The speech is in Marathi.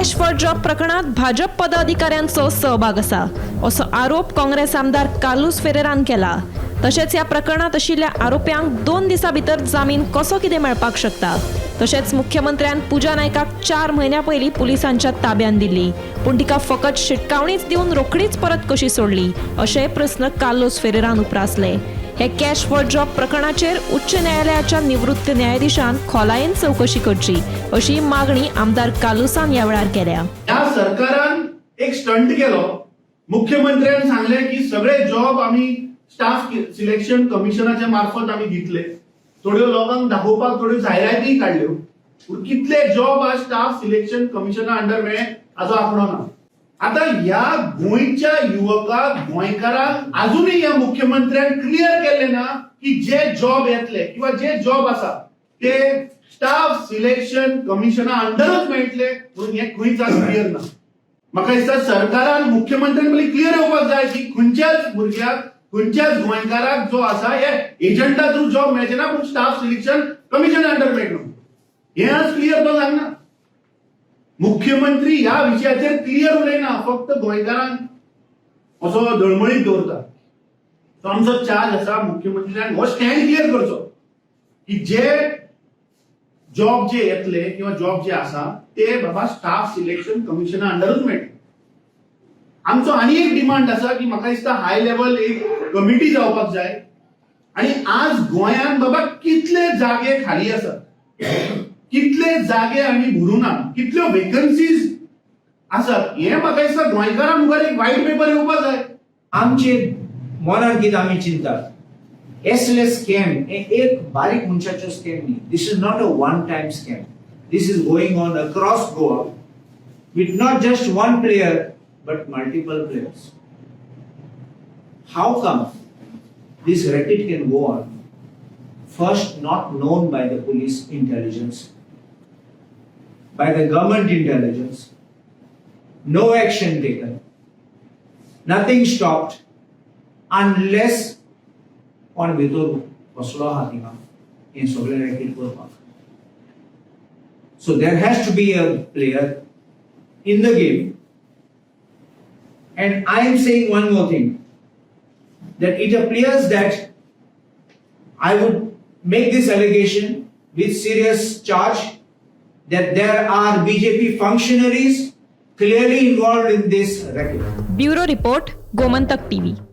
कॅश फॉर जॉब प्रकरणात भाजप पदाधिकाऱ्यांचो सहभाग असा असो आरोप काँग्रेस आमदार कार्लोस फेरेरान केला। तशेंच ह्या प्रकरणात आशिल्ल्या आरोप्यांक 2 दिसां भितर जामीन कसो कितें मेळपाक शकता। तशेंच मुख्यमंत्र्यान पूजा नायकाक 4 म्हयन्यां पयलीं पुलिसांच्या ताब्यात दिल्ली, पूण तिका फकत शिटकावणीच दिवन रोखडीच परत कशी सोडली अशें प्रस्न कार्लोस फेरेरान उपरासले। हे कॅश फॉर जॉब प्रकरणाचेर उच्च न्यायालयाच्या निवृत्त न्यायाधीशान खोलायेन चौकशी करची अशी मागणी आमदार कार्लोसान ह्या वेळार केल्या। या सरकारान एक स्टंट केलो। मुख्यमंत्र्यान सांगले की सगळे जॉब आम्ही स्टाफ सिलेक्शन कमिशनाच्या मार्फत आम्ही घेतले। थोड्यो लोकांक दाखोवपाक थोड्यो जायराती काढल्यो, पूण कितले जॉब आज स्टाफ सिलेक्शन कमिशना अंडर मेळे हाचो आंकडो ना। आता या गोंयच्या युवकाक गोंयकारांक अजूनही या मुख्यमंत्र्यान क्लियर केले ना की जे जॉब येतले किंवा जे जॉब आसा ते स्टाफ सिलेक्शन कमिशना अंडरच मेळटले म्हणून हे खंयच क्लियर ना। म्हाका दिसता सरकारान मुख्यमंत्र्यान पयलीं क्लियर येवपाक जाय की खंयच्याच भुरग्याक खंयच्याच गोंयकाराक जो आसा हे एजंटा थ्रू जॉब मेळचे ना, पूण स्टाफ सिलेक्शन कमिशन अंडर मेळटलो हे आज क्लियर तो सांगना। मुख्यमंत्री ह्या विशयाचेर क्लियर उलयना, फक्त गोंयकारांक असो दळमळीत दवरता। तो आमचो चार्ज आसा मुख्यमंत्र्यान हो स्टँड क्लियर करचो की जे जॉब जे येतले किंवा जॉब जे आसा ते बाबा स्टाफ सिलेक्शन कमिशना अंडरच मेळटले। आमचो आनी एक डिमांड आसा की म्हाका दिसता हाय लेवल एक कमिटी जावपाक जाय आणि आज गोंयान बाबा कितले जागे खाली आसात, कितले जागे आमी भरूना, कितल्यो वेकन्सीज आसात हे म्हाका दिसता गोंयकारां मुखार एक व्हाईट पेपर येवपाक जाय। आमचे मॉनार्कीत आमी चिंतात एसलेस स्कॅम हे एक बारीक मनशाचो स्कॅम न्ही। This is not a one time scam, this is going on across Goa with not just one player but multiple players. How come this racket can go on? First, not known by the police intelligence, by the government intelligence, no action taken, nothing stopped unless on भितर बसलो आहा थिंगा हे सगळे racket करपाक। So there has to be a player in the game. And I am saying one more thing, that it appears that I would make this allegation with serious charge that there are BJP functionaries clearly involved in this racket. Bureau report, Gomantak TV।